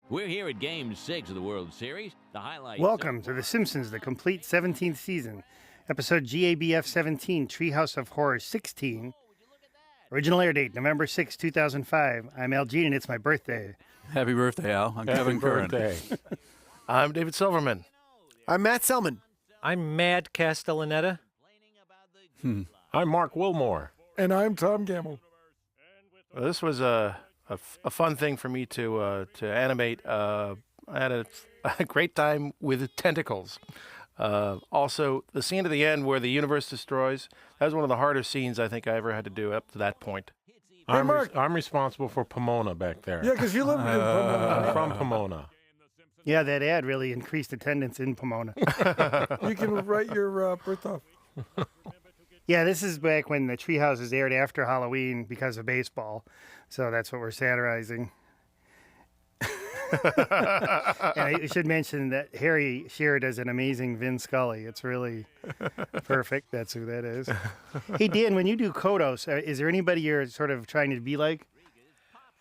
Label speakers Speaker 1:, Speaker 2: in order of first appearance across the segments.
Speaker 1: We're here at Game 6 of the World Series. The highlights.
Speaker 2: Welcome to The Simpsons, the complete 17th season. Episode GABF 17, Treehouse of Horror 16. Original air date, November 6, 2005. I'm Al Jean, and it's my birthday.
Speaker 3: Happy birthday, Al. I'm Kevin Curran.
Speaker 4: I'm David Silverman.
Speaker 5: I'm Matt Selman.
Speaker 6: I'm Mad Castellaneta.
Speaker 7: I'm Marc Wilmore.
Speaker 8: And I'm Tom Gammill.
Speaker 4: Well, this was a fun thing for me to animate. I had a great time with tentacles. Also, the scene at the end where the universe destroys, that was one of the harder scenes I think I ever had to do up to that point.
Speaker 7: I'm responsible for Pomona back there.
Speaker 8: Yeah, because you live in Pomona.
Speaker 7: I'm from Pomona.
Speaker 2: Yeah, that ad really increased attendance in Pomona.
Speaker 8: You can write your birth off.
Speaker 2: Yeah, this is back when the Treehouse aired after Halloween because of baseball. So that's what we're satirizing. And I should mention that Harry Shearer does an amazing Vin Scully. It's really perfect. That's who that is. Hey, Dan, when you do Kodos, is there anybody you're sort of trying to be like?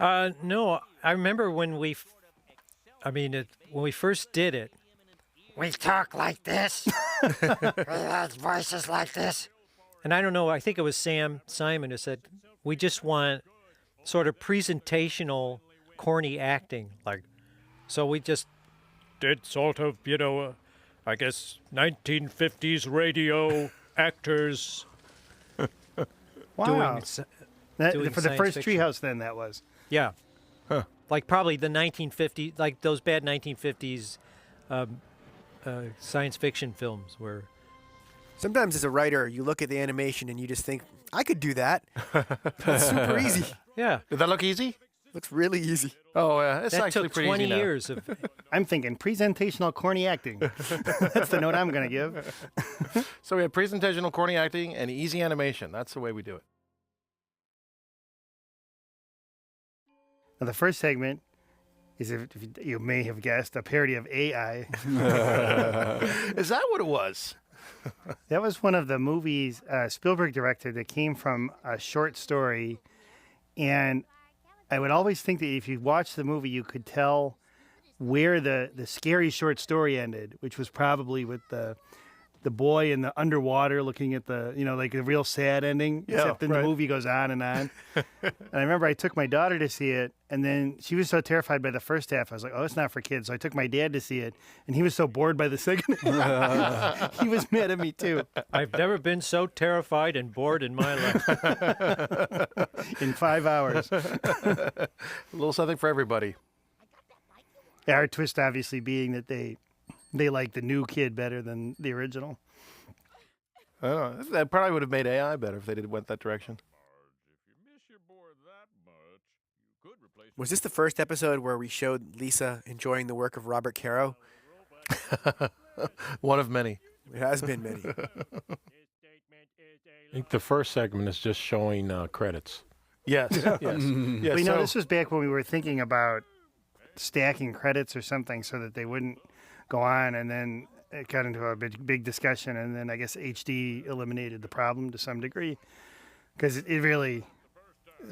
Speaker 6: No, I remember when we first did it. We talk like this. We have voices like this. And I don't know, I think it was Simon who said, we just want sort of presentational, corny acting. So we just did sort of, I guess, 1950s radio actors.
Speaker 2: Wow.
Speaker 6: Doing
Speaker 2: for the
Speaker 6: science
Speaker 2: first
Speaker 6: fiction.
Speaker 2: Treehouse, then, that was.
Speaker 6: Yeah. Huh. Like probably the 1950s, like those bad 1950s science fiction films where...
Speaker 5: Sometimes as a writer, you look at the animation and you just think, I could do that. That's super easy.
Speaker 6: Yeah.
Speaker 4: Did that look easy?
Speaker 5: Looks really easy.
Speaker 4: Oh, yeah. It's
Speaker 6: that
Speaker 4: actually
Speaker 6: took
Speaker 4: pretty
Speaker 6: 20
Speaker 4: easy now.
Speaker 6: years of...
Speaker 2: I'm thinking presentational corny acting. That's the note I'm going to give.
Speaker 4: So we have presentational corny acting and easy animation. That's the way we do it.
Speaker 2: Now, the first segment is, if you may have guessed, a parody of AI.
Speaker 4: Is that what it was?
Speaker 2: That was one of the movies Spielberg directed that came from a short story. And I would always think that if you watched the movie, you could tell where the scary short story ended, which was probably with the boy in the underwater looking at the, like the real sad ending, except then the movie goes on and on. And I remember I took my daughter to see it, and then she was so terrified by the first half. I was like, oh, it's not for kids. So I took my dad to see it, and he was so bored by the second half. He was mad at me, too.
Speaker 6: I've never been so terrified and bored in my life.
Speaker 2: In 5 hours.
Speaker 4: A little something for everybody.
Speaker 2: Our twist, obviously, being that they like the new kid better than the original.
Speaker 4: I don't know. That probably would have made AI better if they went that direction.
Speaker 5: Was this the first episode where we showed Lisa enjoying the work of Robert Caro?
Speaker 4: One of many.
Speaker 5: It has been many.
Speaker 7: I think the first segment is just showing credits.
Speaker 4: Yes. Yes.
Speaker 2: Well, this was back when we were thinking about stacking credits or something so that they wouldn't go on, and then it got into a big discussion, and then I guess HD eliminated the problem to some degree, because it really,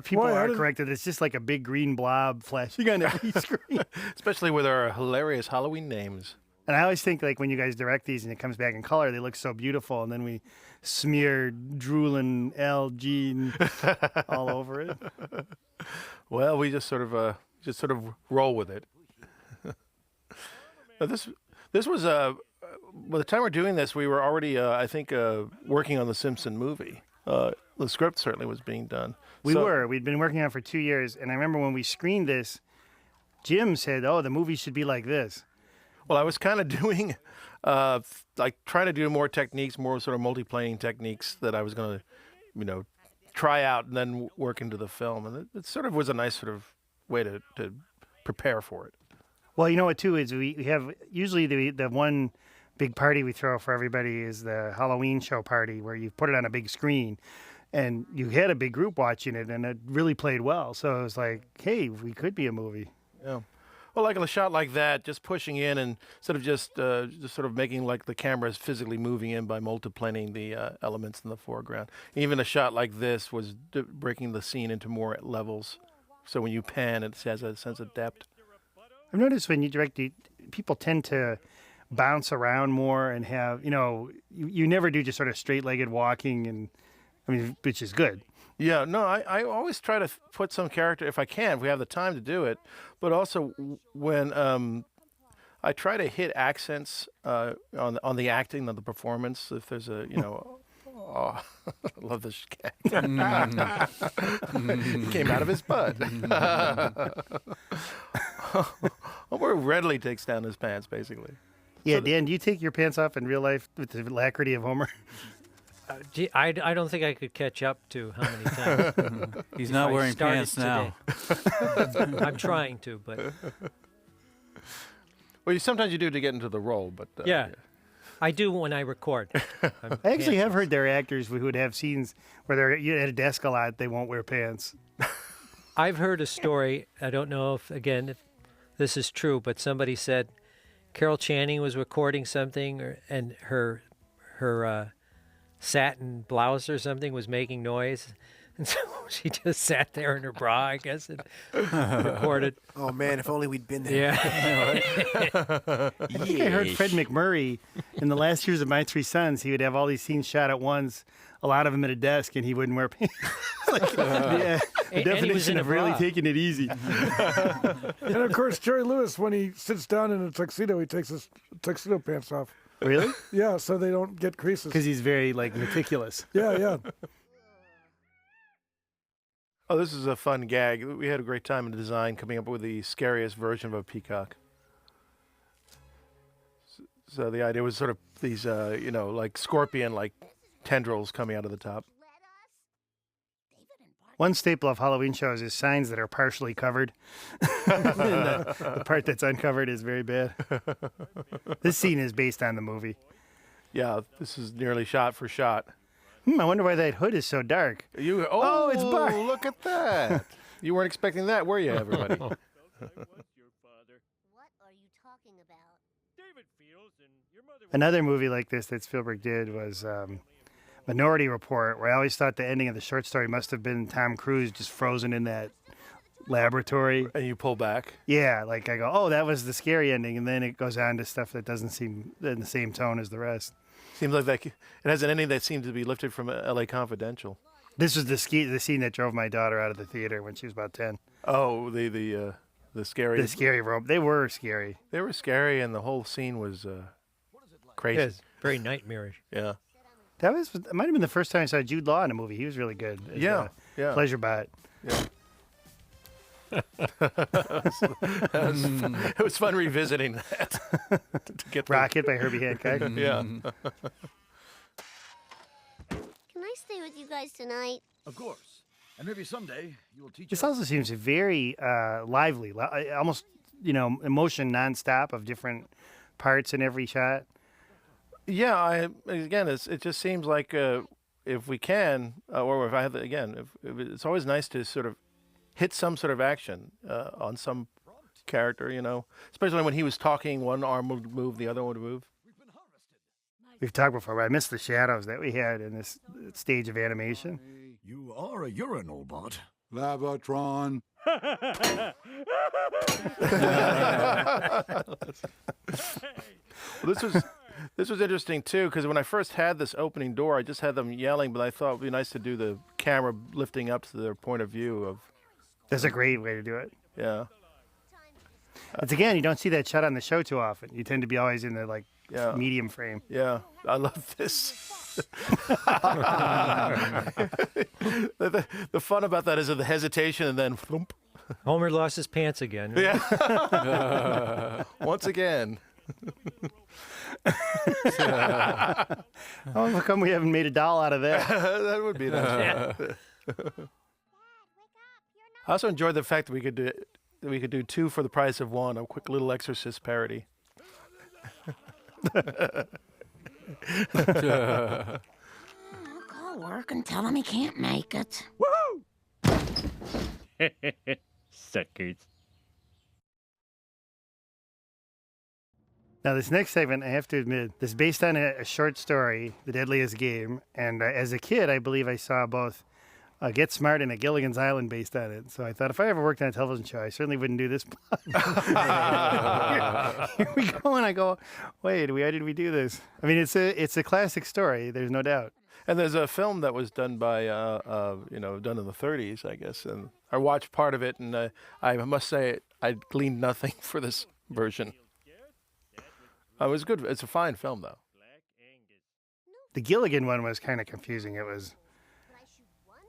Speaker 2: people are correct that it's just like a big green blob flashing on every screen.
Speaker 4: Especially with our hilarious Halloween names.
Speaker 2: And I always think, like, when you guys direct these and it comes back in color, they look so beautiful, and then we smear drooling Al Jean all over it.
Speaker 4: Well, we just sort of roll with it. This was by the time we're doing this, we were already I think working on the Simpson movie. The script certainly was being done.
Speaker 2: We'd been working on it for 2 years, and I remember when we screened this, Jim said, "Oh, the movie should be like this."
Speaker 4: Well, I was kind of doing trying to do more techniques, more sort of multiplaning techniques that I was going to try out and then work into the film, and it sort of was a nice sort of way to prepare for it.
Speaker 2: Well, you know what, too, is we have usually the one big party we throw for everybody is the Halloween show party, where you put it on a big screen, and you had a big group watching it, and it really played well. So it was like, hey, we could be a movie.
Speaker 4: Yeah. Well, like a shot like that, just pushing in and sort of just sort of making like the camera is physically moving in by multiplaning the elements in the foreground. Even a shot like this was breaking the scene into more levels. So when you pan, it has a sense of depth.
Speaker 2: I've noticed when you direct, people tend to bounce around more and have, you never do just sort of straight-legged walking, and I mean, which is good.
Speaker 4: Yeah, no, I always try to put some character, if I can, if we have the time to do it, but also when I try to hit accents on the acting, on the performance, if there's a, oh, I love this cat. Came out of his butt. Homer readily takes down his pants, basically.
Speaker 2: Yeah, so Dan, do you take your pants off in real life with the alacrity of Homer?
Speaker 6: I don't think I could catch up to how many times.
Speaker 3: He's not wearing pants now.
Speaker 6: I'm trying to, but...
Speaker 4: Well, sometimes you do to get into the role, but...
Speaker 6: yeah, I do when I record.
Speaker 2: I actually have heard there are actors who would have scenes where they're at a desk a lot, they won't wear pants.
Speaker 6: I've heard a story, I don't know if this is true, but somebody said Carol Channing was recording something and her satin blouse or something was making noise. And so she just sat there in her bra, I guess, and recorded.
Speaker 5: Oh, man, if only we'd been there.
Speaker 6: Yeah.
Speaker 2: I think I heard Fred McMurray, in the last years of My Three Sons, he would have all these scenes shot at once, a lot of them at a desk, and he wouldn't wear pants. The definition of really taking it easy.
Speaker 8: And, of course, Jerry Lewis, when he sits down in a tuxedo, he takes his tuxedo pants off.
Speaker 2: Really?
Speaker 8: Yeah, so they don't get creases.
Speaker 2: Because he's very, meticulous.
Speaker 8: Yeah.
Speaker 4: Oh, this is a fun gag. We had a great time in design coming up with the scariest version of a peacock. So the idea was sort of these, like scorpion-like tendrils coming out of the top.
Speaker 2: One staple of Halloween shows is signs that are partially covered. The part that's uncovered is very bad. This scene is based on the movie.
Speaker 4: Yeah, this is nearly shot for shot.
Speaker 2: I wonder why that hood is so dark.
Speaker 4: Oh,
Speaker 2: it's Bart.
Speaker 4: Look at that. You weren't expecting that, were you, everybody?
Speaker 9: What are you talking about?
Speaker 2: Another movie like this that Spielberg did was Minority Report, where I always thought the ending of the short story must have been Tom Cruise just frozen in that laboratory.
Speaker 4: And you pull back?
Speaker 2: Yeah, I go, oh, that was the scary ending, and then it goes on to stuff that doesn't seem in the same tone as the rest.
Speaker 4: Seems like it has an ending that seems to be lifted from L.A. Confidential.
Speaker 2: This was the scene that drove my daughter out of the theater when she was about 10.
Speaker 4: Oh, the scary...
Speaker 2: The scary rope. They were scary.
Speaker 4: They were scary, and the whole scene was crazy.
Speaker 6: It was very nightmarish.
Speaker 4: Yeah.
Speaker 2: It might have been the first time I saw Jude Law in a movie. He was really good.
Speaker 4: Yeah.
Speaker 2: Pleasure Bot.
Speaker 4: Yeah. It was fun revisiting that.
Speaker 2: To get Rocket by Herbie Hancock.
Speaker 4: Yeah.
Speaker 9: Can I stay with you guys tonight?
Speaker 10: Of course. And maybe someday you will teach
Speaker 2: This
Speaker 10: us.
Speaker 2: also seems very lively, almost, emotion nonstop of different parts in every shot.
Speaker 4: Yeah, it just seems like if we can, or if I have, if it's always nice to sort of hit some sort of action on some character, especially when he was talking, one arm would move, the other one would move.
Speaker 2: We've talked before, but I missed the shadows that we had in this stage of animation.
Speaker 10: You are a urinal bot.
Speaker 11: Lavatron.
Speaker 4: Well, this was interesting too, because when I first had this opening door, I just had them yelling, but I thought it'd be nice to do the camera lifting up to their point of view of.
Speaker 2: That's a great way to do it.
Speaker 4: Yeah.
Speaker 2: It's again, you don't see that shot on the show too often. You tend to be always in the medium frame.
Speaker 4: Yeah, I love this. The fun about that is the hesitation and then thump.
Speaker 6: Homer lost his pants again.
Speaker 4: Yeah. Once again.
Speaker 2: How come we haven't made a doll out of that?
Speaker 4: That would be nice. I also enjoyed the fact that we could do two for the price of one, a quick little Exorcist parody.
Speaker 9: I'll call work and tell him he can't make it.
Speaker 12: Woohoo! Suckers.
Speaker 2: Now, this next segment, I have to admit, this is based on a short story, The Deadliest Game. And as a kid, I believe I saw both Get Smart and a Gilligan's Island based on it. So I thought if I ever worked on a television show, I certainly wouldn't do this. Here we go, and I go, wait, why did we do this? I mean, it's a classic story. There's no doubt.
Speaker 4: And there's a film that was done by, done in the 30s, I guess. And I watched part of it, and I must say I gleaned nothing for this version. It was good. It's a fine film, though.
Speaker 2: The Gilligan one was kind of confusing. It was,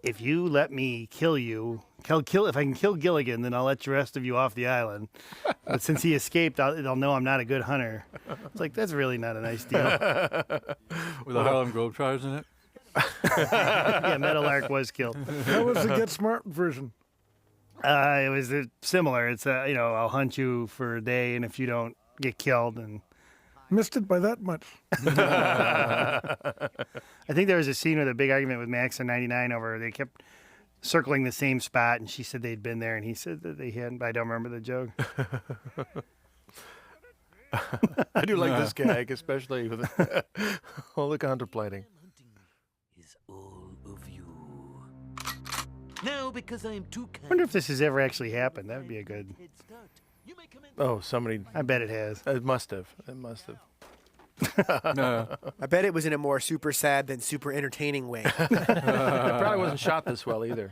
Speaker 2: if you let me kill you, if I can kill Gilligan, then I'll let the rest of you off the island. But since he escaped, they'll know I'm not a good hunter. It's like, that's really not a nice deal.
Speaker 3: With the Harlem Globetrotters in it?
Speaker 2: Yeah, Meadowlark was killed.
Speaker 8: How was the Get Smart version?
Speaker 2: It was similar. It's, I'll hunt you for a day, and if you don't get killed, and...
Speaker 8: Missed it by that much.
Speaker 2: I think there was a scene with a big argument with Max in 99 over, they kept circling the same spot, and she said they'd been there, and he said that they hadn't, but I don't remember the joke.
Speaker 4: I do like this gag, especially with all the contemplating.
Speaker 11: Is all of you. Now, because I am too kind.
Speaker 2: I wonder if this has ever actually happened. That would be a good...
Speaker 4: Oh, somebody...
Speaker 2: I bet it has.
Speaker 4: It must have. It must have.
Speaker 5: No. I bet it was in a more super sad than super entertaining way.
Speaker 4: It probably wasn't shot this well either,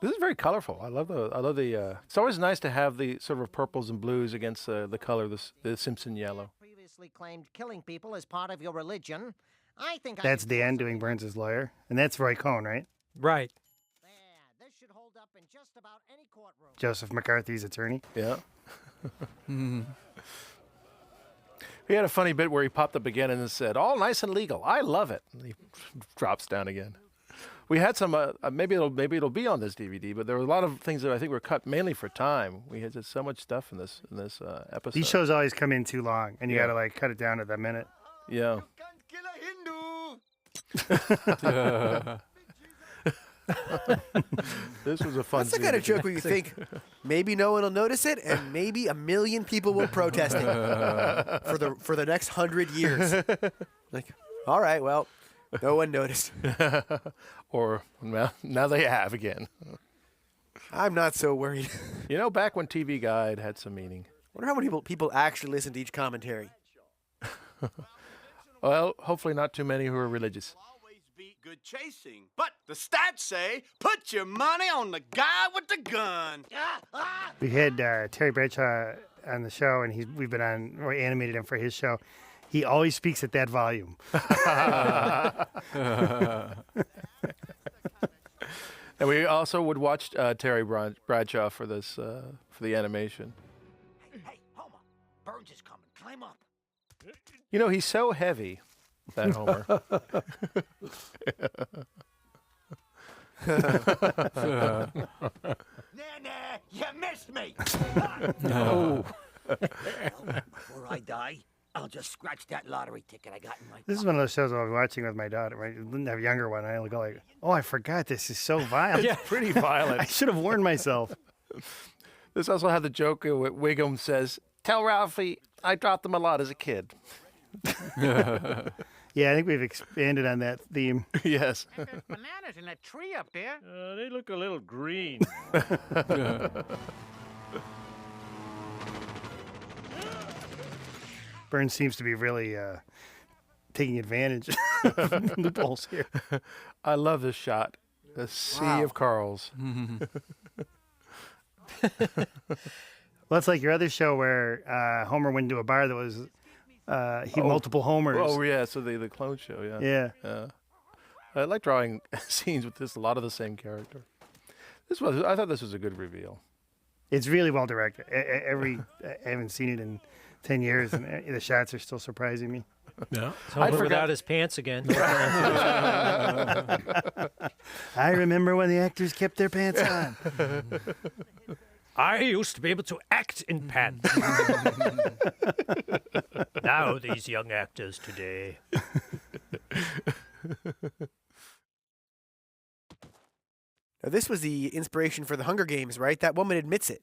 Speaker 4: This is very colorful. I love the. It's always nice to have the sort of purples and blues against the color, the Simpson yellow.
Speaker 13: Previously claimed killing people as part of your religion. I think
Speaker 2: That's Dan doing Burns' lawyer, and that's Roy Cohn, right?
Speaker 6: Right.
Speaker 13: This should hold up in just about any courtroom.
Speaker 2: Joseph McCarthy's attorney.
Speaker 4: Yeah. He had a funny bit where he popped up again and said, "All nice and legal. I love it." And he drops down again. We had some. Maybe it'll be on this DVD, but there were a lot of things that I think were cut mainly for time. We had just so much stuff in this episode.
Speaker 2: These shows always come in too long, and you got to cut it down to the minute.
Speaker 4: Yeah. This was a fun.
Speaker 5: That's the kind of joke where you think maybe no one will notice it, and maybe 1 million people will protest it for the next 100 years. Like, all right, well, no one noticed.
Speaker 4: Or now they have again.
Speaker 5: I'm not so worried.
Speaker 4: Back when TV Guide had some meaning.
Speaker 5: Wonder how many people actually listen to each commentary.
Speaker 4: Well, hopefully not too many who are religious.
Speaker 14: Good chasing, but the stats say put your money on the guy with the gun.
Speaker 2: We had Terry Bradshaw on the show, and we've been on or animated him for his show. He always speaks at that volume.
Speaker 4: And we also would watch Terry Bradshaw for this for the animation.
Speaker 13: Hey, Homer, Burns is coming. Climb up.
Speaker 4: He's so heavy. That Homer.
Speaker 13: Nah, you missed me.
Speaker 4: No.
Speaker 13: Before I die, I'll just scratch that lottery ticket I got in my.
Speaker 2: This is one of those shows I was watching with my daughter. I didn't have a younger one. I go like, oh, I forgot this is so violent.
Speaker 4: Yeah, pretty violent.
Speaker 2: I should have warned myself.
Speaker 4: This also had the joke where Wiggum says, "Tell Ralphie I dropped him a lot as a kid."
Speaker 2: Yeah, I think we've expanded on that theme.
Speaker 4: Yes.
Speaker 15: And there's bananas in that tree up there.
Speaker 12: They look a little green.
Speaker 2: Burns seems to be really taking advantage of loopholes here.
Speaker 4: I love this shot. A sea of Carls.
Speaker 2: Well, it's like your other show where Homer went into a bar that was multiple Homers.
Speaker 4: Oh, yeah, so the clone show, yeah.
Speaker 2: Yeah.
Speaker 4: I like drawing scenes with a lot of the same character. I thought this was a good reveal.
Speaker 2: It's really well directed. I haven't seen it in 10 years, and the shots are still surprising me.
Speaker 6: Yeah. Homer without his pants again.
Speaker 2: I remember when the actors kept their pants on.
Speaker 6: I used to be able to act in pants. Now these young actors today.
Speaker 5: Now, this was the inspiration for the Hunger Games, right? That woman admits it.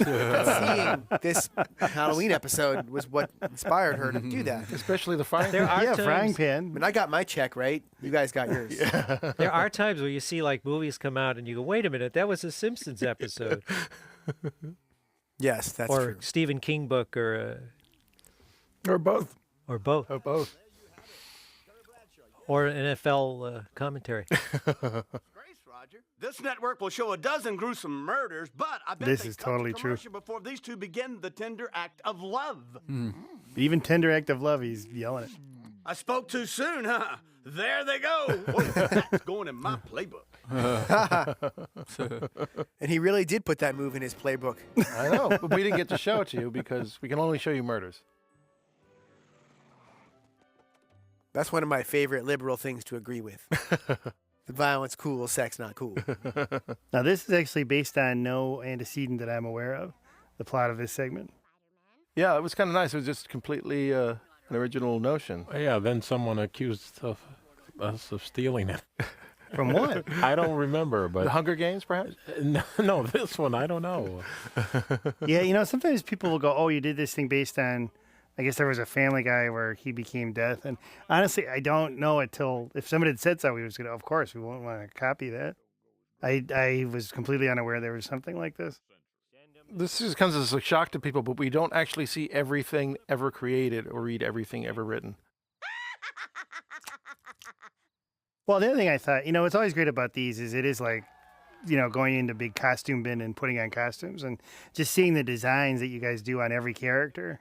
Speaker 5: Seeing this Halloween episode was what inspired her to do that.
Speaker 4: Especially the frying
Speaker 6: There
Speaker 4: pan.
Speaker 6: are
Speaker 2: Yeah,
Speaker 6: times,
Speaker 2: frying pan.
Speaker 5: When I got my check right, you guys got yours.
Speaker 6: There are times where you see like movies come out and you go, "Wait a minute, that was a Simpsons episode,"
Speaker 5: Yes, that's
Speaker 6: or
Speaker 5: true.
Speaker 6: Stephen King book,
Speaker 8: Or both.
Speaker 6: or both,
Speaker 4: Oh, both.
Speaker 6: or an NFL commentary.
Speaker 14: This network will show a dozen gruesome murders, but I bet
Speaker 2: This
Speaker 14: they
Speaker 2: is
Speaker 14: cut to
Speaker 2: totally true.
Speaker 14: commercial before these two begin the tender act of love.
Speaker 2: Even tender act of love, he's yelling it.
Speaker 14: I spoke too soon, huh? There they go. Whoa, that's going in my playbook.
Speaker 5: And he really did put that move in his playbook.
Speaker 4: I know, but we didn't get to show it to you because we can only show you murders.
Speaker 5: That's one of my favorite liberal things to agree with. The violence cool, sex not cool.
Speaker 2: Now, this is actually based on no antecedent that I'm aware of, the plot of this segment.
Speaker 4: Yeah, it was kind of nice. It was just completely an original notion.
Speaker 7: Yeah, then someone accused us of stealing it.
Speaker 2: From what?
Speaker 7: I don't remember, but
Speaker 4: The Hunger Games, perhaps?
Speaker 7: no, this one I don't know.
Speaker 2: Yeah, sometimes people will go, oh, you did this thing based on, I guess there was a Family Guy where he became death. And honestly, I don't know it till, if somebody had said so, we was going to, of course, we won't want to copy that. I was completely unaware there was something like this.
Speaker 4: This just comes as a shock to people, but we don't actually see everything ever created or read everything ever written.
Speaker 2: Well, the other thing I thought, what's always great about these is it is like, going into big costume bin and putting on costumes and just seeing the designs that you guys do on every character.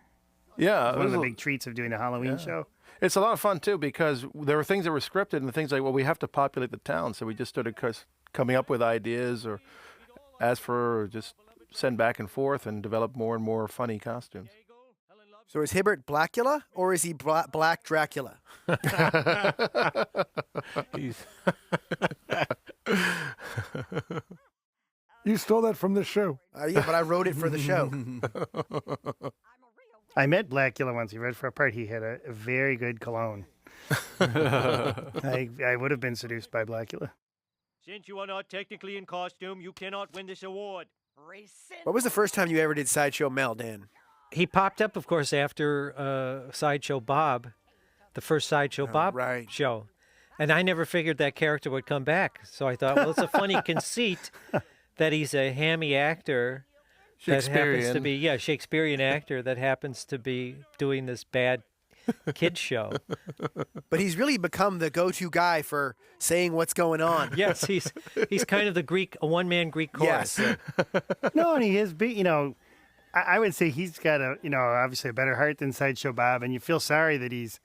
Speaker 4: Yeah.
Speaker 2: It's one of the big treats of doing a Halloween show.
Speaker 4: It's a lot of fun, too, because there were things that were scripted and things like, well, we have to populate the town. So we just started coming up with ideas or ask for or just send back and forth and develop more and more funny costumes.
Speaker 5: So is Hibbert Blackula or is he Black Dracula?
Speaker 7: He's
Speaker 8: You stole that from the show.
Speaker 5: Yeah, but I wrote it for the show.
Speaker 2: I met Blackula once. He read for a part. He had a very good cologne. I would have been seduced by Blackula.
Speaker 12: Since you are not technically in costume, you cannot win this award.
Speaker 5: What was the first time you ever did Sideshow Mel, Dan?
Speaker 6: He popped up, of course, after Sideshow Bob, the first Sideshow Bob show. And I never figured that character would come back. So I thought, well, it's a funny conceit that he's a hammy actor that happens to be, Shakespearean actor that happens to be doing this bad kids show.
Speaker 5: But he's really become the go-to guy for saying what's going on.
Speaker 6: Yes, he's kind of a one-man Greek chorus.
Speaker 5: Yes.
Speaker 2: No, and he is, I would say he's got obviously a better heart than Sideshow Bob, and you feel sorry that he's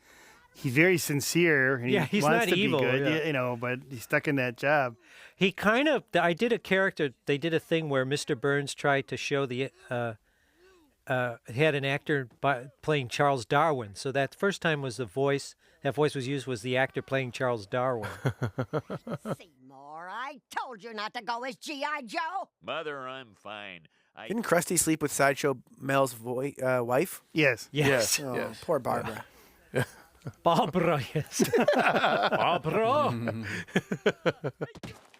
Speaker 2: very sincere and
Speaker 6: he's
Speaker 2: wants
Speaker 6: not
Speaker 2: to
Speaker 6: evil,
Speaker 2: be good, but he's stuck in that job.
Speaker 6: He kind of, I did a character, they did a thing where Mr. Burns tried to show he had an actor playing Charles Darwin. So that first time was that voice was used was the actor playing Charles Darwin.
Speaker 9: Seymour, I told you not to go as G.I. Joe.
Speaker 1: Mother, I'm fine.
Speaker 5: Didn't Krusty sleep with Sideshow Mel's wife?
Speaker 2: Yes.
Speaker 6: Yes.
Speaker 5: Oh,
Speaker 4: Yes.
Speaker 5: poor Barbara.
Speaker 6: Barbara, yes. Barbara.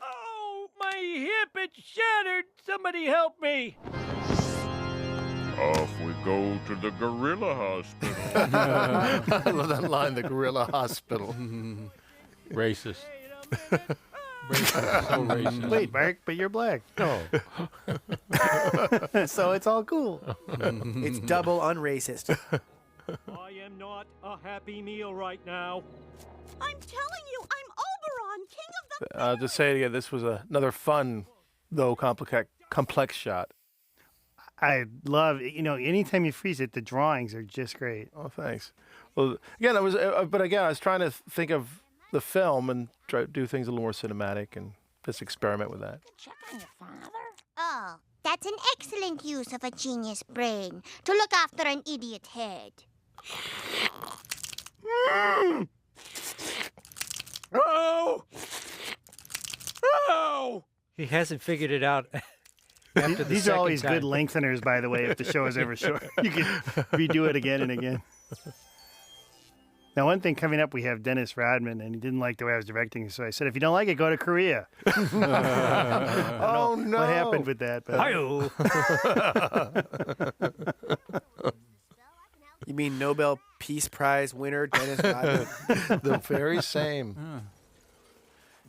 Speaker 12: Oh, my hip, it's shattered. Somebody help me.
Speaker 16: Off we go to the gorilla hospital.
Speaker 4: I love that line, the gorilla hospital.
Speaker 7: Racist. So racist.
Speaker 2: Wait, Mark, but you're black.
Speaker 7: No.
Speaker 2: So it's all cool.
Speaker 5: It's double unracist.
Speaker 12: I am not a Happy Meal right now.
Speaker 9: I'm telling you, I'm Oberon, king of the...
Speaker 4: I'll just say it again, this was another fun, though complex shot.
Speaker 2: I love, anytime you freeze it, the drawings are just great.
Speaker 4: Oh, thanks. Well, again, I was trying to think of the film and try to do things a little more cinematic and just experiment with that.
Speaker 9: Check on your father? Oh, that's an excellent use of a genius brain to look after an idiot head.
Speaker 12: Oh! Oh!
Speaker 6: He hasn't figured it out. After the
Speaker 2: These are
Speaker 6: second
Speaker 2: always
Speaker 6: time.
Speaker 2: good lengtheners, by the way, if the show is ever short. You can redo it again and again. Now, one thing coming up, we have Dennis Rodman, and he didn't like the way I was directing, so I said, if you don't like it, go to Korea.
Speaker 4: Oh, no.
Speaker 2: What happened with that? But...
Speaker 6: Hi-yo.
Speaker 5: You mean Nobel Peace Prize winner Dennis Rodman?
Speaker 4: The very same.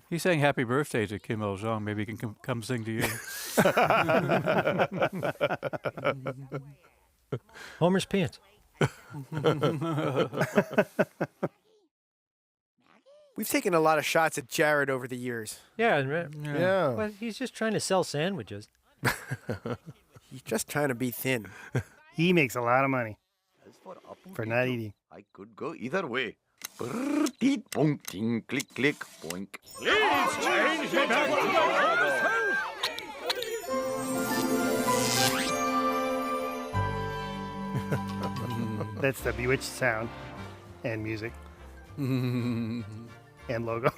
Speaker 3: He sang Happy Birthday to Kim Il-sung. Maybe he can come sing to you.
Speaker 6: Homer's pants.
Speaker 5: We've taken a lot of shots at Jared over the years.
Speaker 6: Yeah.
Speaker 4: Yeah.
Speaker 6: Well, he's just trying to sell sandwiches.
Speaker 5: He's just trying to be thin.
Speaker 2: He makes a lot of money for not eating.
Speaker 14: I could go either way. Brrr, deet, bonk, ting, click, click, boink.
Speaker 12: Please change me back to my father's house.
Speaker 2: That's the Bewitched sound and music and logo.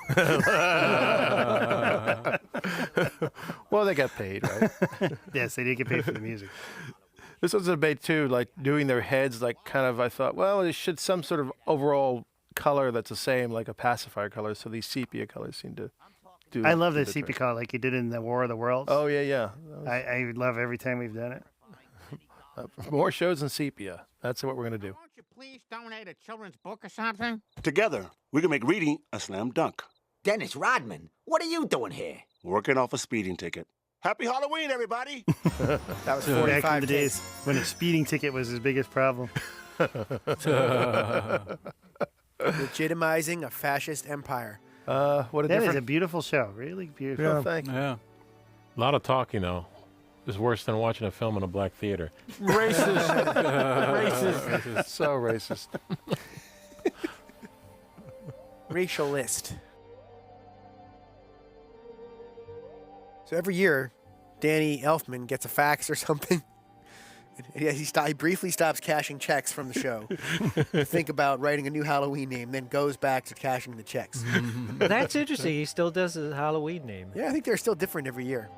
Speaker 4: Well, they got paid, right?
Speaker 2: Yes, they did get paid for the music.
Speaker 4: This was a debate too, like doing their heads, like kind of. I thought, well, there should some sort of overall color that's the same, like a pacifier color. So these sepia colors seem to do.
Speaker 2: I love the sepia color, like you did in the War of the Worlds.
Speaker 4: Oh yeah.
Speaker 2: I love every time we've done it.
Speaker 4: More shows in sepia. That's what we're gonna do.
Speaker 15: Won't you please donate a children's book or something?
Speaker 10: Together, we can make reading a slam dunk.
Speaker 13: Dennis Rodman, what are you doing here?
Speaker 10: Working off a speeding ticket. Happy Halloween, everybody!
Speaker 5: That was
Speaker 2: Back
Speaker 5: 45
Speaker 2: in the days when a speeding ticket was his biggest problem.
Speaker 5: Legitimizing a fascist empire.
Speaker 4: What a
Speaker 2: That is
Speaker 4: different.
Speaker 2: a beautiful show. Really beautiful.
Speaker 8: Yeah.
Speaker 4: Thank you.
Speaker 3: Yeah.
Speaker 7: A lot of talking, though. It's worse than watching a film in a black theater.
Speaker 4: Racist. Racist. So racist.
Speaker 5: Racialist. So every year, Danny Elfman gets a fax or something. And he briefly stops cashing checks from the show. Think about writing a new Halloween name, then goes back to cashing the checks.
Speaker 6: That's interesting. He still does his Halloween name.
Speaker 5: Yeah, I think they're still different every year.